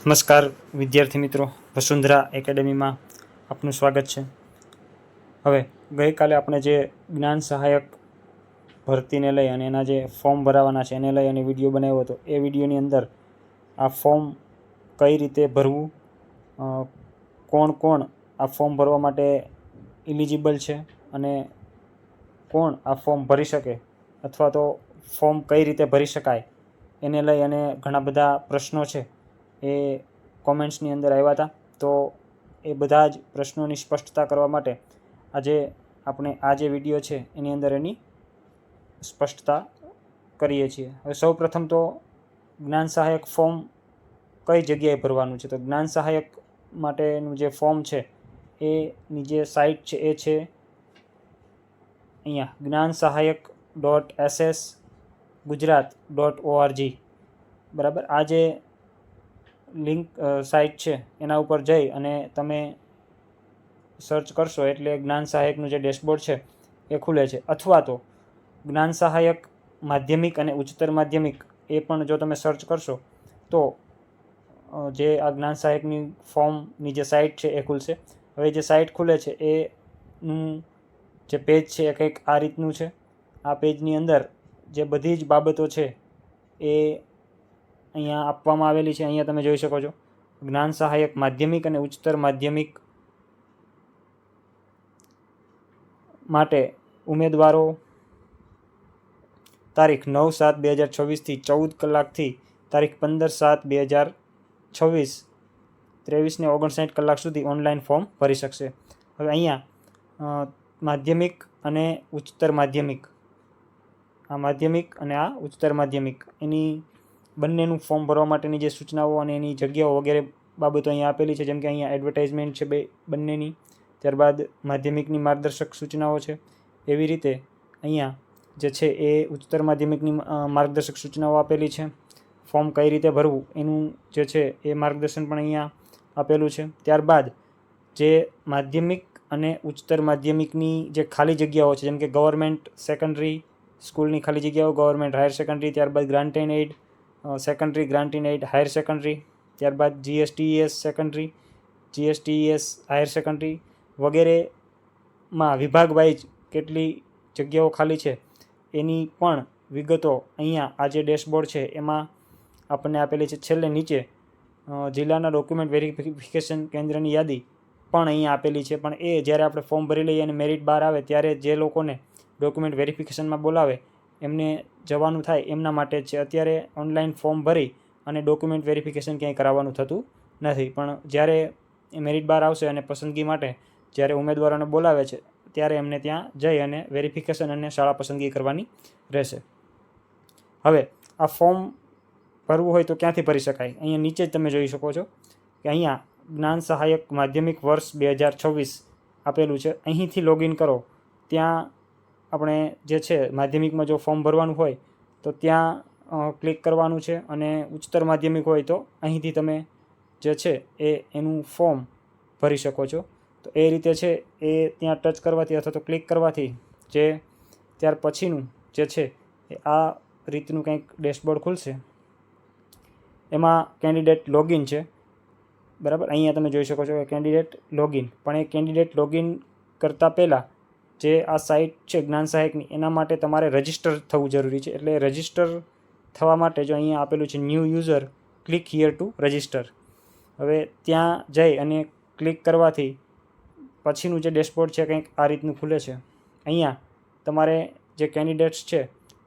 નમસ્કાર વિદ્યાર્થી મિત્રો, વસુંધરા એકેડેમીમાં આપનું સ્વાગત છે. હવે ગઈકાલે આપણે જે જ્ઞાન સહાયક ભરતીને લઈ અને એના જે ફોર્મ ભરાવાના છે એને લઈ અને વિડીયો બનાવ્યો હતો. એ વિડીયોની અંદર આ ફોર્મ કઈ રીતે ભરવું, કોણ કોણ આ ફોર્મ ભરવા માટે એલિજિબલ છે અને કોણ આ ફોર્મ ભરી શકે અથવા તો ફોર્મ કઈ રીતે ભરી શકાય એને લઈ અને ઘણા બધા પ્રશ્નો છે એ કોમેન્ટ્સની અંદર આવ્યા હતા. તો એ બધા જ પ્રશ્નોની સ્પષ્ટતા કરવા માટે આજે આપણે આ જે વિડીયો છે એની અંદર એની સ્પષ્ટતા કરીએ છીએ. હવે સૌ પ્રથમ તો જ્ઞાન સહાયક ફોર્મ કઈ જગ્યાએ ભરવાનું છે, તો જ્ઞાન સહાયક માટેનું જે ફોર્મ છે એની જે સાઇટ છે એ છે અહીંયા જ્ઞાન સહાયક .ss.gujarat.org. બરાબર, આ જે લિંક સાઇટ છે એના ઉપર જઈ અને તમે સર્ચ કરશો એટલે જ્ઞાન સહાયકનું જે ડેશબોર્ડ છે એ ખુલે છે. અથવા તો જ્ઞાન સહાયક માધ્યમિક અને ઉચ્ચતર માધ્યમિક એ પણ જો તમે સર્ચ કરશો તો જે આ જ્ઞાન સહાયકની ફોર્મની જે સાઇટ છે એ ખુલશે. હવે જે સાઇટ ખુલે છે એનું જે પેજ છે એ કંઈક આ રીતનું છે. આ પેજની અંદર જે બધી જ બાબતો છે એ અહીંયા આપવામાં આવેલી છે. અહીંયા તમે જોઈ શકો છો જ્ઞાન સહાયક માધ્યમિક અને ઉચ્ચતર માધ્યમિક માટે ઉમેદવારો તારીખ 9/7/2026 14 કલાકથી તારીખ 15/7/2026 23 ને 59 કલાક સુધી ઓનલાઈન ફોર્મ ભરી શકશે. હવે અહીંયા માધ્યમિક અને ઉચ્ચતર માધ્યમિક, આ માધ્યમિક અને આ ઉચ્ચતર માધ્યમિક એની બંનેનું ફોર્મ ભરવા માટેની જે સૂચનાઓ અને એની જગ્યાઓ વગેરે બાબતો અહીંયા આપેલી છે. જેમ કે અહીંયા એડવર્ટાઇઝમેન્ટ છે બંનેની, ત્યારબાદ માધ્યમિકની માર્ગદર્શક સૂચનાઓ છે. એવી રીતે અહીંયા જે છે એ ઉચ્ચતર માધ્યમિકની માર્ગદર્શક સૂચનાઓ આપેલી છે. ફોર્મ કઈ રીતે ભરવું એનું જે છે એ માર્ગદર્શન પણ અહીંયા આપેલું છે. ત્યારબાદ જે માધ્યમિક અને ઉચ્ચતર માધ્યમિકની જે ખાલી જગ્યાઓ છે, જેમ કે ગવર્મેન્ટ સેકન્ડરી સ્કૂલની ખાલી જગ્યાઓ, ગવર્મેન્ટ હાયર સેકન્ડરી, ત્યારબાદ grant and aid secondary, grant and aid higher secondary, ત્યારબાદ GSTES secondary, GSTES higher secondary વગેરેમાં વિભાગ વાઇઝ કેટલી જગ્યાઓ ખાલી છે એની પણ વિગતો અહીંયા આ જે ડેશબોર્ડ છે એમાં આપણને આપેલી છે. છેલ્લે નીચે જિલ્લાના ડોક્યુમેન્ટ વેરિફિકેશન કેન્દ્રની યાદી પણ અહીંયા આપેલી છે. પણ એ જ્યારે આપણે ફોર્મ ભરી લઈએ અને મેરિટ બહાર આવે ત્યારે જે લોકોને ડોક્યુમેન્ટ વેરિફિકેશનમાં બોલાવે એમને જવાનું થાય એમના માટે જ છે. અત્યારે ઓનલાઈન ફોર્મ ભરી અને ડોક્યુમેન્ટ વેરિફિકેશન ક્યાંય કરાવવાનું થતું નથી. પણ જ્યારે મેરિટ બહાર આવશે અને પસંદગી માટે જ્યારે ઉમેદવારોને બોલાવે છે ત્યારે એમને ત્યાં જઈ અને વેરિફિકેશન અને શાળા પસંદગી કરવાની રહેશે. હવે આ ફોર્મ ભરવું હોય તો ક્યાંથી ભરી શકાય? અહીંયા નીચે જ તમે જોઈ શકો છો કે અહીંયા જ્ઞાન સહાયક માધ્યમિક વર્ષ 2026 આપેલું છે. અહીંથી લોગિન કરો. ત્યાં આપણે જે છે માધ્યમિકમાં જો ફોર્મ ભરવાનું હોય તો ત્યાં ક્લિક કરવાનું છે અને ઉચ્ચતર માધ્યમિક હોય તો અહીંથી તમે જે છે એનું ફોર્મ ભરી શકો છો. તો એ રીતે છે એ ત્યાં ટચ કરવાથી અથવા તો ક્લિક કરવાથી જે ત્યાર પછીનું જે છે એ આ રીતનું કંઈક ડેશબોર્ડ ખુલશે. એમાં કેન્ડિડેટ લોગિન છે. બરાબર, અહીંયા તમે જોઈ શકો છો કે કેન્ડિડેટ લોગિન. પણ એ કેન્ડિડેટ લોગિન કરતાં પહેલાં જે આ સાઇટ છે જ્ઞાન સહાયકની એના માટે તમારે રજિસ્ટર થવું જરૂરી છે. એટલે રજિસ્ટર થવા માટે જો અહીંયા આપેલું છે new user, click here two register. હવે ત્યાં જઈ અને ક્લિક કરવાથી પછીનું જે ડેશબોર્ડ છે કંઈક આ રીતનું ખુલે છે. અહીંયા તમારે જે કેન્ડિડેટ્સ છે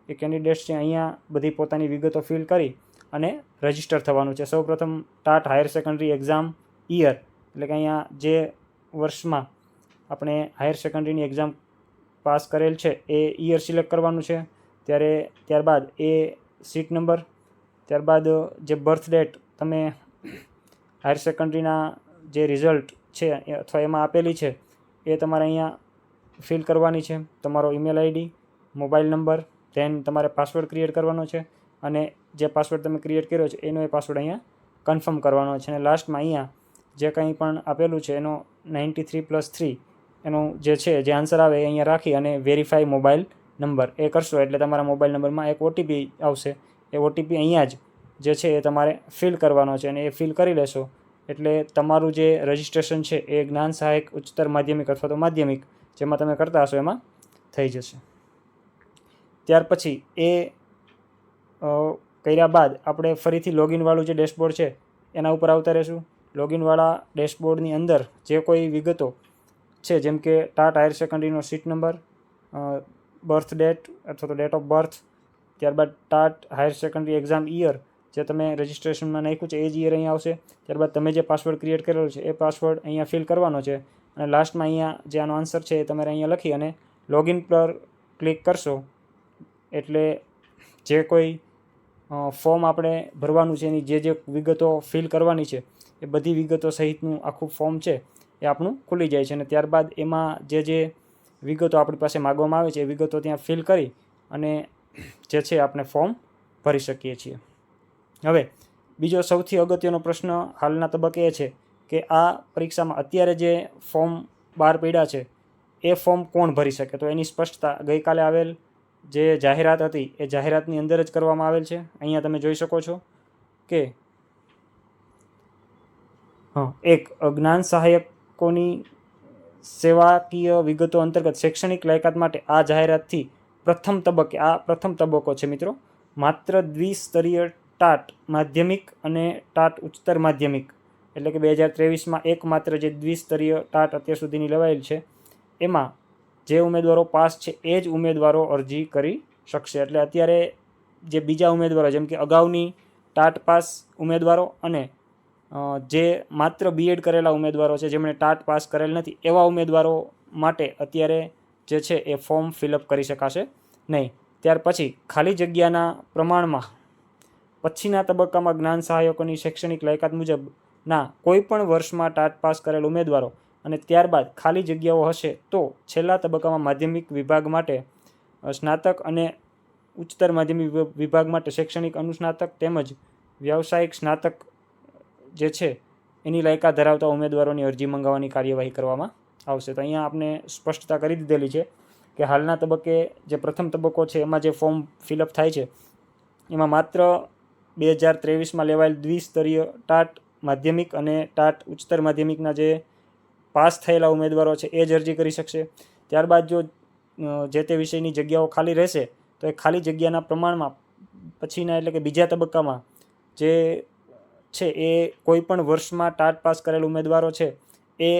એ કેન્ડિડેટ્સ છે અહીંયા બધી પોતાની વિગતો ફિલ કરી અને રજિસ્ટર થવાનું છે. સૌપ્રથમ TAT higher secondary exam year, એટલે કે અહીંયા જે વર્ષમાં આપણે હાયર સેકન્ડરીની એક્ઝામ પાસ કરેલ છે એ યર સિલેક્ટ કરવાનું છે. ત્યારબાદ એ સીટ નંબર, ત્યારબાદ જે બર્થ ડેટ તમે હાયર સેકન્ડરીના જે રિઝલ્ટ છે અથવા એમાં આપેલી છે એ તમારે અહીંયા ફિલ કરવાની છે. તમારો email ID, mobile number, then તમારે પાસવર્ડ ક્રિએટ કરવાનો છે અને જે પાસવર્ડ તમે ક્રિએટ કર્યો છે એનો એ પાસવર્ડ અહીંયા કન્ફર્મ કરવાનો છે. અને લાસ્ટમાં અહીંયા જે કંઈ પણ આપેલું છે એનો 93+3 એનો જે છે જે આન્સર આવે એ અહીંયા રાખી અને વેરીફાઈ મોબાઈલ નંબર એ કરશો એટલે તમારા મોબાઈલ નંબરમાં એક OTP આવશે. એ OTP અહીંયા જ જે છે એ તમારે ફિલ કરવાનો છે અને એ ફિલ કરી લેશો એટલે તમારું જે રજિસ્ટ્રેશન છે એ જ્ઞાન સહાયક ઉચ્ચતર માધ્યમિક અથવા તો માધ્યમિક જેમાં તમે કરતા હશો એમાં થઈ જશે. ત્યાર પછી એ કર્યા બાદ આપણે ફરીથી લોગિનવાળું જે ડેશબોર્ડ છે એના ઉપર આવતા રહીશું. લોગિનવાળા ડેશબોર્ડની અંદર જે કોઈ વિગતો છે જેમ કે ટાટ હાયર સેકન્ડરીનો સીટ નંબર, બર્થ ડેટ અથવા તો ડેટ ઓફ બર્થ, ત્યારબાદ TAT higher secondary exam year જે તમે રજિસ્ટ્રેશનમાં નાખ્યું છે એ જ યર અહીંયા આવશે. ત્યારબાદ તમે જે પાસવર્ડ ક્રિએટ કરેલો છે એ પાસવર્ડ અહીંયા ફિલ કરવાનો છે અને લાસ્ટમાં અહીંયા જે આનો આન્સર છે એ તમારે અહીંયા લખી અને લોગિન પર ક્લિક કરશો એટલે જે કોઈ ફોર્મ આપણે ભરવાનું છે એની જે વિગતો ફિલ કરવાની છે એ બધી વિગતો સહિતનું આખું ફોર્મ છે એ આપણું ખુલી જાય છે અને ત્યારબાદ એમાં જે વિગતો આપણી પાસે માગવામાં આવે છે એ વિગતો ત્યાં ફિલ કરી અને જે છે આપણે ફોર્મ ભરી શકીએ છીએ. હવે બીજો સૌથી અગત્યનો પ્રશ્ન હાલના તબક્કે એ છે કે આ પરીક્ષામાં અત્યારે જે ફોર્મ બહાર પડ્યા છે એ ફોર્મ કોણ ભરી શકે? તો એની સ્પષ્ટતા ગઈકાલે આવેલ જે જાહેરાત હતી એ જાહેરાતની અંદર જ કરવામાં આવેલ છે. અહીંયા તમે જોઈ શકો છો કે એક જ્ઞાન સહાયકોની સેવાકીય વિગતો અંતર્ગત શૈક્ષણિક લાયકાત માટે આ જાહેરાતથી પ્રથમ તબક્કો છે મિત્રો. માત્ર દ્વિસ્તરીય ટાટ માધ્યમિક અને ટાટ ઉચ્ચતર માધ્યમિક એટલે કે 2023માં એકમાત્ર જે દ્વિસ્તરીય ટાટ અત્યાર સુધીની લેવાયેલ છે એમાં જે ઉમેદવારો પાસ છે એ જ ઉમેદવારો અરજી કરી શકશે. એટલે અત્યારે જે બીજા ઉમેદવારો જેમ કે અગાઉની ટાટ પાસ ઉમેદવારો અને જે માત્ર બીએડ કરેલા ઉમેદવારો છે જેમણે ટાટ પાસ કરેલ નથી એવા ઉમેદવારો માટે અત્યારે જે છે એ ફોર્મ ફિલઅપ કરી શકાશે નહીં. ત્યાર પછી ખાલી જગ્યાના પ્રમાણમાં પછીના તબક્કામાં જ્ઞાન સહાયકોની શૈક્ષણિક લાયકાત મુજબના કોઈપણ વર્ષમાં ટાટ પાસ કરેલ ઉમેદવારો અને ત્યારબાદ ખાલી જગ્યાઓ હશે તો છેલ્લા તબક્કામાં માધ્યમિક વિભાગ માટે સ્નાતક અને ઉચ્ચતર માધ્યમિક વિભાગ માટે શૈક્ષણિક અનુસ્નાતક તેમજ વ્યાવસાયિક સ્નાતક જે છે એની લાયકાત ધરાવતા ઉમેદવારોની અરજી મંગાવવાની કાર્યવાહી કરવામાં આવશે. તો અહીંયા આપણે સ્પષ્ટતા કરી દીધેલી છે કે હાલના તબક્કે જે પ્રથમ તબક્કો છે એમાં જે ફોર્મ ફિલઅપ થાય છે એમાં માત્ર 2023માં લેવાયેલ દ્વિસ્તરીય ટાટ માધ્યમિક અને ટાટ ઉચ્ચતર માધ્યમિકના જે પાસ થયેલા ઉમેદવારો છે એ જ અરજી કરી શકશે. ત્યારબાદ જો જે તે વિષયની જગ્યાઓ ખાલી રહેશે તો એ ખાલી જગ્યાના પ્રમાણમાં પછીના એટલે કે બીજા તબક્કામાં જે છે એ કોઈપણ વર્ષમાં ટાટ પાસ કરેલ ઉમેદવારો છે એ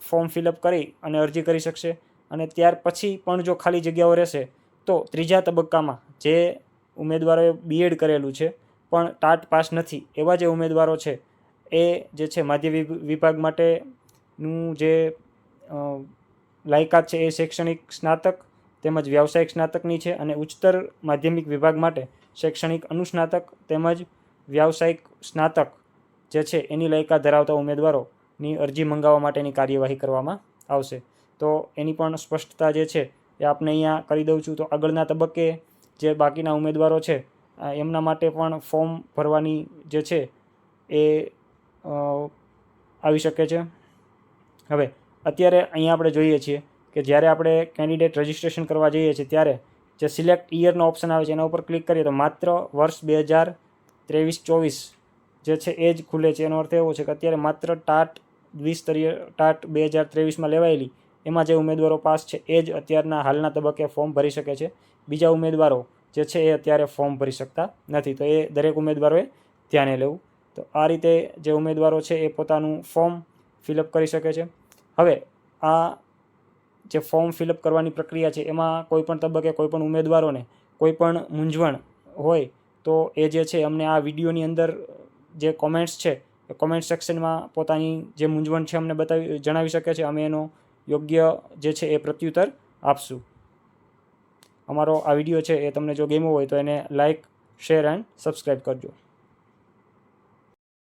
ફોર્મ ફિલઅપ કરી અને અરજી કરી શકશે. અને ત્યાર પછી પણ જો ખાલી જગ્યાઓ રહેશે તો ત્રીજા તબક્કામાં જે ઉમેદવારોએ બીએડ કરેલું છે પણ ટાટ પાસ નથી એવા જે ઉમેદવારો છે એ જે છે માધ્યમિક વિભાગ માટેનું જે લાયકાત છે એ શૈક્ષણિક સ્નાતક તેમજ વ્યાવસાયિક સ્નાતકની છે અને ઉચ્ચતર માધ્યમિક વિભાગ માટે શૈક્ષણિક અનુસ્નાતક તેમજ વ્યાવસાયિક સ્નાતક જે છે એની લાયકાત ધરાવતા ઉમેદવારોની અરજી મંગાવવા માટેની કાર્યવાહી કરવામાં આવશે. તો એની પણ સ્પષ્ટતા જે છે એ આપણે અહીંયા કરી દઉં છું. તો આગળના તબક્કે જે બાકીના ઉમેદવારો છે એમના માટે પણ ફોર્મ ભરવાની જે છે એ આવી શકે છે. હવે અત્યારે અહીંયા આપણે જોઈએ છીએ કે જ્યારે આપણે કેન્ડિડેટ રજિસ્ટ્રેશન કરવા જઈએ છીએ ત્યારે જે સિલેક્ટ યરનો ઓપ્શન આવે છે એના ઉપર ક્લિક કરીએ તો માત્ર વર્ષ 2023-24 જે છે એ જ ખુલે છે. એનો અર્થ એવો છે કે અત્યારે માત્ર ટાટ દ્વિસ્તરીય ટાટ 2023માં લેવાયેલી એમાં જે ઉમેદવારો પાસ છે એ જ અત્યારના હાલના તબક્કે ફોર્મ ભરી શકે છે. બીજા ઉમેદવારો જે છે એ અત્યારે ફોર્મ ભરી શકતા નથી. તો એ દરેક ઉમેદવારોએ ધ્યાને લેવું. તો આ રીતે જે ઉમેદવારો છે એ પોતાનું ફોર્મ ફિલઅપ કરી શકે છે. હવે આ જે ફોર્મ ફિલઅપ કરવાની પ્રક્રિયા છે એમાં કોઈપણ તબક્કે કોઈપણ ઉમેદવારોને કોઈપણ મૂંઝવણ હોય તો એ જે છે અમને આ વિડીયોની અંદર જે કોમેન્ટ્સ છે એ કોમેન્ટ સેક્શનમાં પોતાની જે મૂંઝવણ છે અમને જણાવી શકે છે. અમે એનો યોગ્ય જે છે એ પ્રત્યુત્તર આપશું. અમારો આ વિડીયો છે એ તમને જો ગમ્યો હોય તો એને લાઇક, શેર એન્ડ સબસ્ક્રાઈબ કરજો.